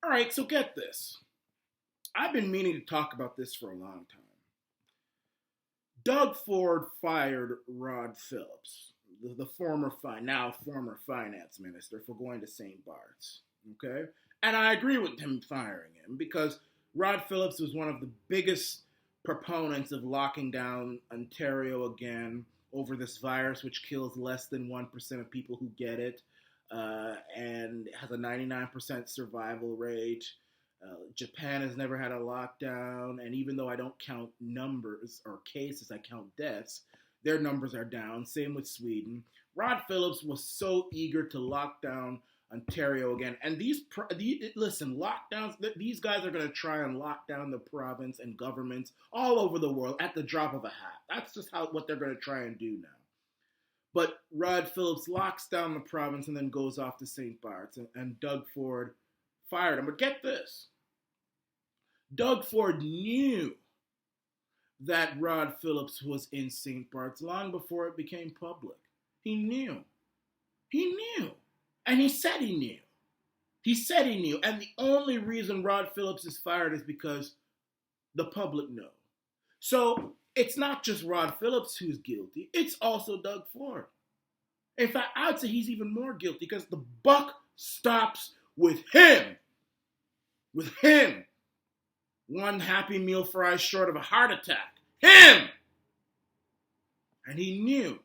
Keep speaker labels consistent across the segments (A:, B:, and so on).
A: All right, so get this. I've been meaning to talk about this for a long time. Doug Ford fired Rod Phillips, the now former finance minister, for going to St. Bart's. Okay? And I agree with him firing him because Rod Phillips was one of the biggest proponents of locking down Ontario again over this virus, which kills less than 1% of people who get it, and has a 99% survival rate. Japan has never had a lockdown, and even though I don't count numbers or cases, I count deaths, their numbers are down. Same with Sweden. Rod Phillips was so eager to lock down Ontario again. And listen, lockdowns, these guys are going to try and lock down the province and governments all over the world at the drop of a hat. That's just what they're going to try and do now. But Rod Phillips locks down the province and then goes off to St. Bart's, and Doug Ford fired him. But get this. Doug Ford knew that Rod Phillips was in St. Bart's long before it became public. He knew. He knew. And he said he knew. He said he knew. And the only reason Rod Phillips is fired is because the public knows. So it's not just Rod Phillips who's guilty. It's also Doug Ford. In fact, I'd say he's even more guilty because the buck stops with him. With him. One Happy Meal fry short of a heart attack. Him! And he knew.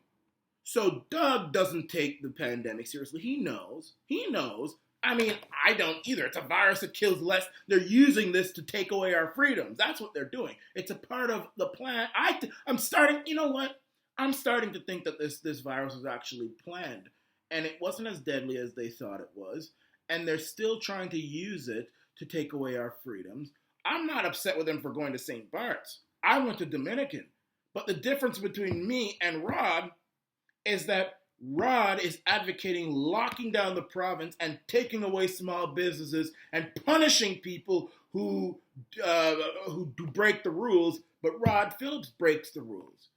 A: So Doug doesn't take the pandemic seriously. He knows. He knows. I mean, I don't either. It's a virus that kills less. They're using this to take away our freedoms. That's what they're doing. It's a part of the plan. I'm starting, you know what? I'm starting to think that this virus was actually planned. And it wasn't as deadly as they thought it was. And they're still trying to use it to take away our freedoms. I'm not upset with them for going to St. Bart's. I went to Dominican. But the difference between me and Rod is that Rod is advocating locking down the province and taking away small businesses and punishing people who break the rules, but Rod Phillips breaks the rules.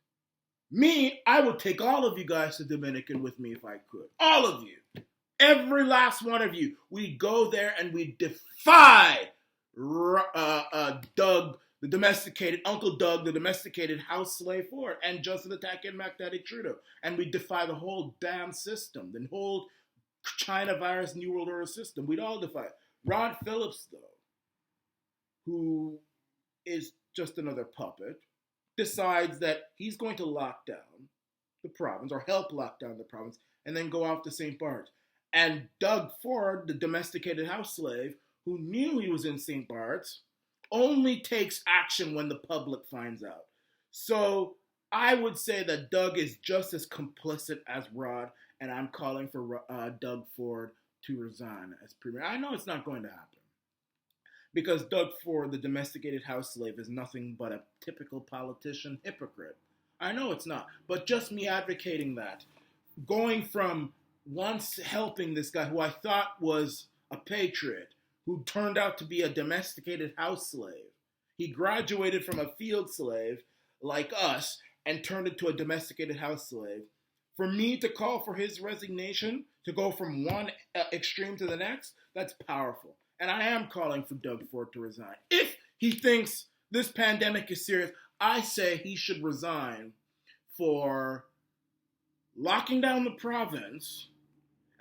A: Me, I would take all of you guys to Dominican with me if I could. All of you. Every last one of you. We'd go there and we'd defy Doug, Uncle Doug, the domesticated house slave Ford, and Justin Attack and Mac Daddy Trudeau. And we defy the whole damn system, the whole China virus, New World Order system. We'd all defy it. Rod Phillips, though, who is just another puppet, decides that he's going to lock down the province, or help lock down the province, and then go off to St. Bart's. And Doug Ford, the domesticated house slave, who knew he was in St. Bart's, only takes action when the public finds out. So I would say that Doug is just as complicit as Rod, and I'm calling for Doug Ford to resign as premier. I know it's not going to happen because Doug Ford, the domesticated house slave, is nothing but a typical politician hypocrite. I know it's not, but just me advocating that, going from once helping this guy who I thought was a patriot, who turned out to be a domesticated house slave. He graduated from a field slave like us and turned into a domesticated house slave. For me to call for his resignation, to go from one extreme to the next, that's powerful. And I am calling for Doug Ford to resign. If he thinks this pandemic is serious, I say he should resign for locking down the province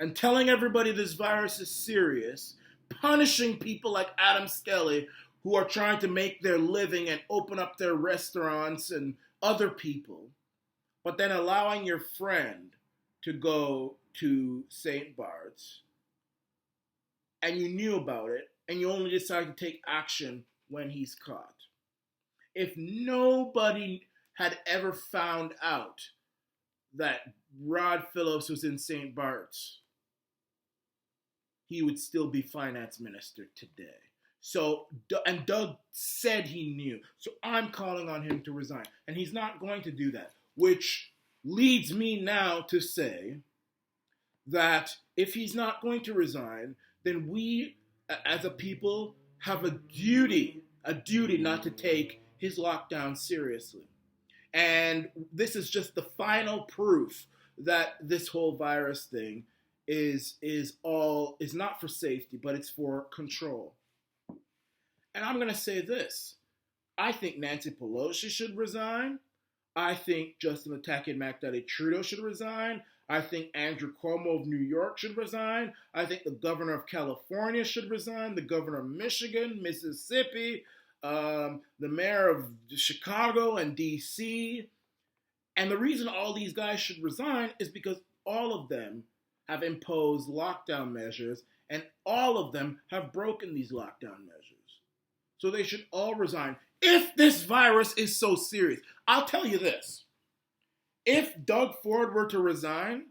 A: and telling everybody this virus is serious, punishing people like Adam Skelly who are trying to make their living and open up their restaurants and other people, but then allowing your friend to go to St. Bart's and you knew about it and you only decided to take action when he's caught. If nobody had ever found out that Rod Phillips was in St. Bart's, he would still be finance minister today. So, and Doug said he knew. So I'm calling on him to resign. And he's not going to do that. Which leads me now to say that if he's not going to resign, then we as a people have a duty not to take his lockdown seriously. And this is just the final proof that this whole virus thing is not for safety, but it's for control. And I'm going to say this. I think Nancy Pelosi should resign. I think Justin the Tacky Mac Daddy Trudeau should resign. I think Andrew Cuomo of New York should resign. I think the governor of California should resign. The governor of Michigan, Mississippi, the mayor of Chicago and D.C. And the reason all these guys should resign is because all of them have imposed lockdown measures and all of them have broken these lockdown measures. So they should all resign. If this virus is so serious, I'll tell you this. If Doug Ford were to resign,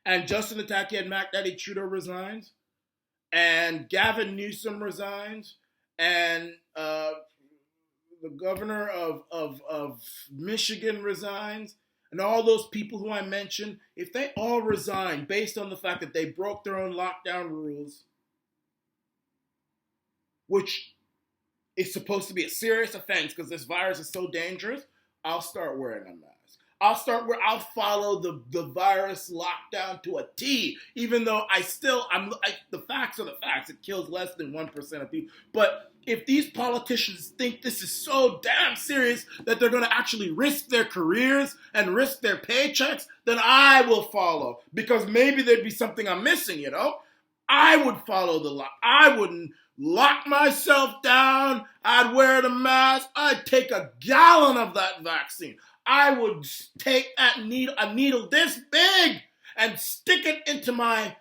A: and Justin the Tacky and Mac Daddy Trudeau resigns, and Gavin Newsom resigns, and the governor of Michigan resigns, and all those people who I mentioned, if they all resign based on the fact that they broke their own lockdown rules, which is supposed to be a serious offense because this virus is so dangerous, I'll start wearing a mask. I'll follow the virus lockdown to a T, even though the facts are the facts. It kills less than 1% of people. But if these politicians think this is so damn serious that they're going to actually risk their careers and risk their paychecks, then I will follow. Because maybe there'd be something I'm missing, you know? I would follow the law. I wouldn't lock myself down. I'd wear the mask. I'd take a gallon of that vaccine. I would take a needle this big and stick it into my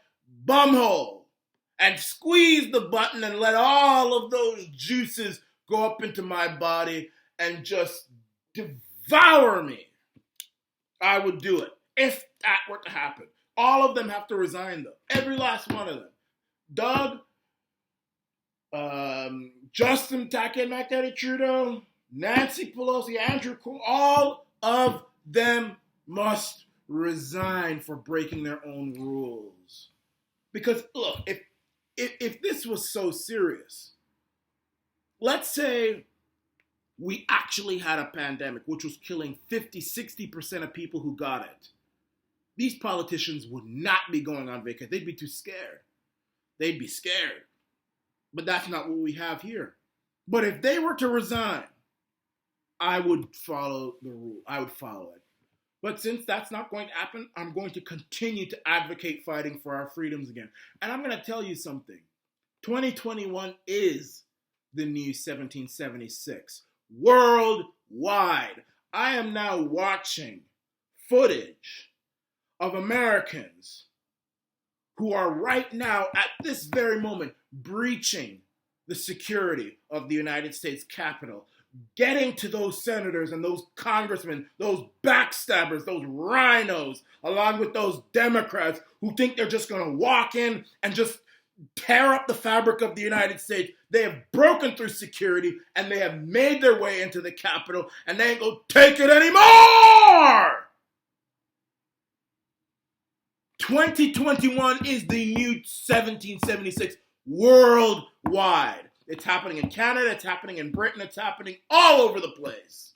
A: bumhole and squeeze the button and let all of those juices go up into my body and just devour me. I would do it if that were to happen. All of them have to resign, though. Every last one of them. Doug, Justin Tacky and Mac Daddy Trudeau, Nancy Pelosi, Andrew Cuomo, all of them must resign for breaking their own rules. Because, look, if this was so serious, let's say we actually had a pandemic which was killing 50-60% of people who got it. These politicians would not be going on vacation. They'd be too scared. They'd be scared. But that's not what we have here. But if they were to resign, I would follow the rule. I would follow it. But since that's not going to happen, I'm going to continue to advocate fighting for our freedoms again. And I'm going to tell you something. 2021 is the new 1776 worldwide. I am now watching footage of Americans who are right now, at this very moment, breaching the security of the United States Capitol, getting to those senators and those congressmen, those backstabbers, those rhinos, along with those Democrats who think they're just going to walk in and just tear up the fabric of the United States. They have broken through security and they have made their way into the Capitol and they ain't going to take it anymore! 2021 is the new 1776 worldwide. It's happening in Canada, it's happening in Britain, it's happening all over the place.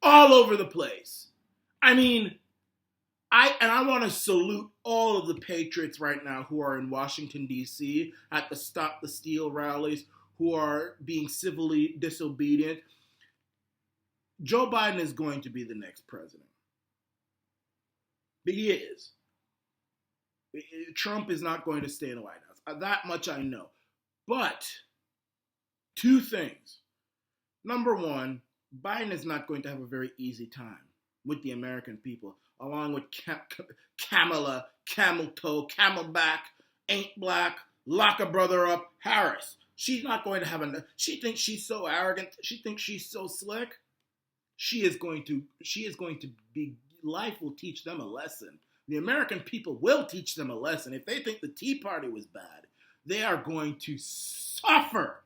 A: All over the place. I mean, I want to salute all of the patriots right now who are in Washington, D.C. at the Stop the Steal rallies, who are being civilly disobedient. Joe Biden is going to be the next president. But he is. Trump is not going to stay in the White House. That much I know. But, two things. Number one, Biden is not going to have a very easy time with the American people, along with Kamala, Camel Toe, Camelback, Ain't Black, Lock a Brother Up, Harris. She's not going to have she thinks she's so arrogant, she thinks she's so slick. Life will teach them a lesson. The American people will teach them a lesson. If they think the Tea Party was bad, they are going to suffer.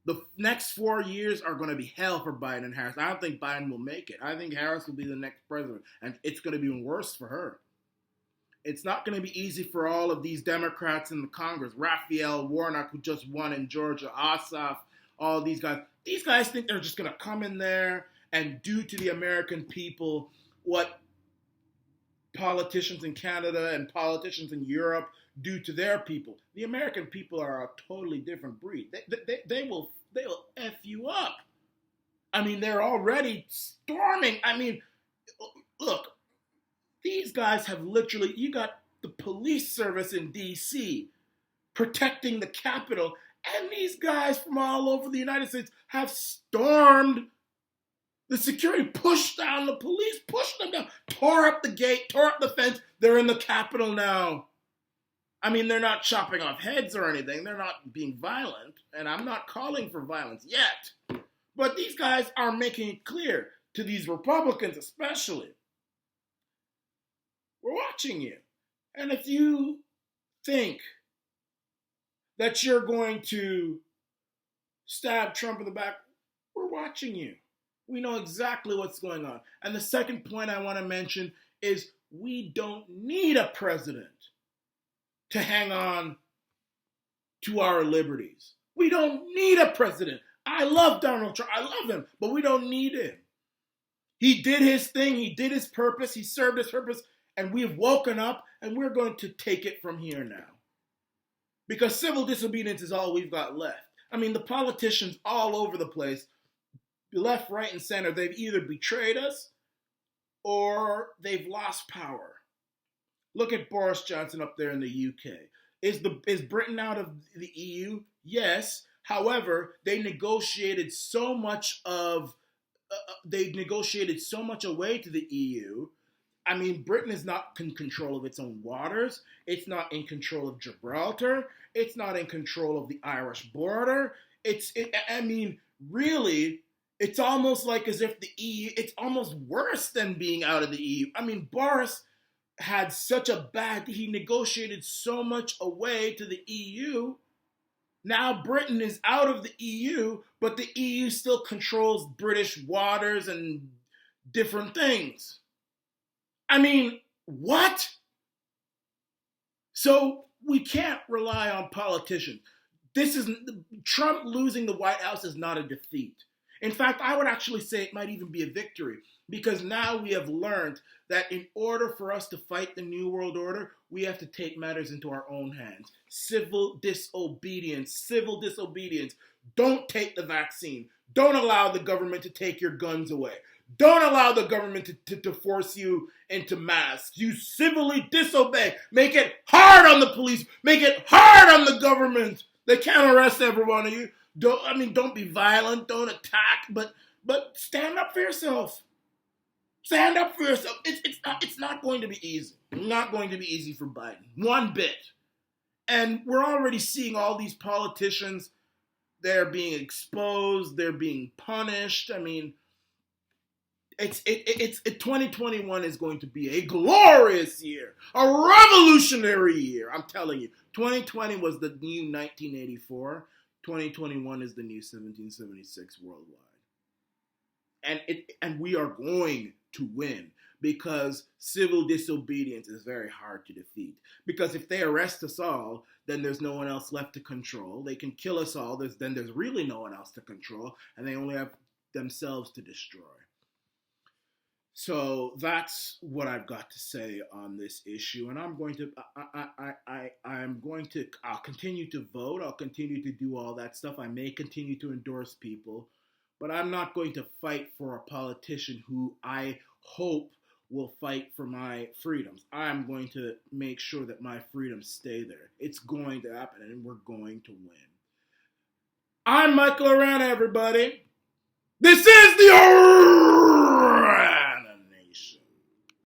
A: The next 4 years are going to be hell for Biden and Harris. I don't think Biden will make it. I think Harris will be the next president, and it's going to be even worse for her. It's not going to be easy for all of these Democrats in the Congress. Raphael Warnock, who just won in Georgia, Ossoff, all these guys. These guys think they're just going to come in there and do to the American people what politicians in Canada and politicians in Europe do to their people. The American people are a totally different breed. They will F you up. I mean, they're already storming. I mean, look, these guys have literally, you got the police service in D.C. protecting the Capitol, and these guys from all over the United States have stormed the security, pushed down the police, pushed them down, tore up the gate, tore up the fence. They're in the Capitol now. I mean, they're not chopping off heads or anything. They're not being violent, and I'm not calling for violence yet. But these guys are making it clear to these Republicans especially, we're watching you. And if you think that you're going to stab Trump in the back, we're watching you. We know exactly what's going on. And the second point I want to mention is we don't need a president to hang on to our liberties. We don't need a president. I love Donald Trump. I love him, but we don't need him. He did his thing. He did his purpose. He served his purpose. And we've woken up, and we're going to take it from here now. Because civil disobedience is all we've got left. I mean, the politicians all over the place, left, right, and center, they've either betrayed us or they've lost power. Look at Boris Johnson up there in the UK. Is Britain out of the EU? Yes. However, they negotiated so much away to the EU. I mean, Britain is not in control of its own waters. It's not in control of Gibraltar. It's not in control of the Irish border. Really, it's almost like as if the EU, it's almost worse than being out of the EU. I mean, Boris had he negotiated so much away to the EU. Now Britain is out of the EU, but the EU still controls British waters and different things. I mean, what? So we can't rely on politicians. Trump losing the White House is not a defeat. In fact, I would actually say it might even be a victory, because now we have learned that in order for us to fight the New World Order, we have to take matters into our own hands. Civil disobedience. Don't take the vaccine. Don't allow the government to take your guns away. Don't allow the government to force you into masks. You civilly disobey. Make it hard on the police. Make it hard on the government. They can't arrest every one of you. Don't be violent. Don't attack. But stand up for yourself. Stand up for yourself. It's not going to be easy. Not going to be easy for Biden. One bit. And we're already seeing all these politicians. They're being exposed. They're being punished. I mean, 2021 is going to be a glorious year, a revolutionary year. I'm telling you, 2020 was the new 1984. 2021 is the new 1776 worldwide, and we are going to win, because civil disobedience is very hard to defeat. Because if they arrest us all, then there's no one else left to control. They can kill us all. Then there's really no one else to control, and they only have themselves to destroy. So that's what I've got to say on this issue, and I'll continue to vote. I'll continue to do all that stuff. I may continue to endorse people, but I'm not going to fight for a politician who I hope will fight for my freedoms. I'm going to make sure that my freedoms stay there. It's going to happen, and we're going to win. I'm Michael Arana, everybody. This is the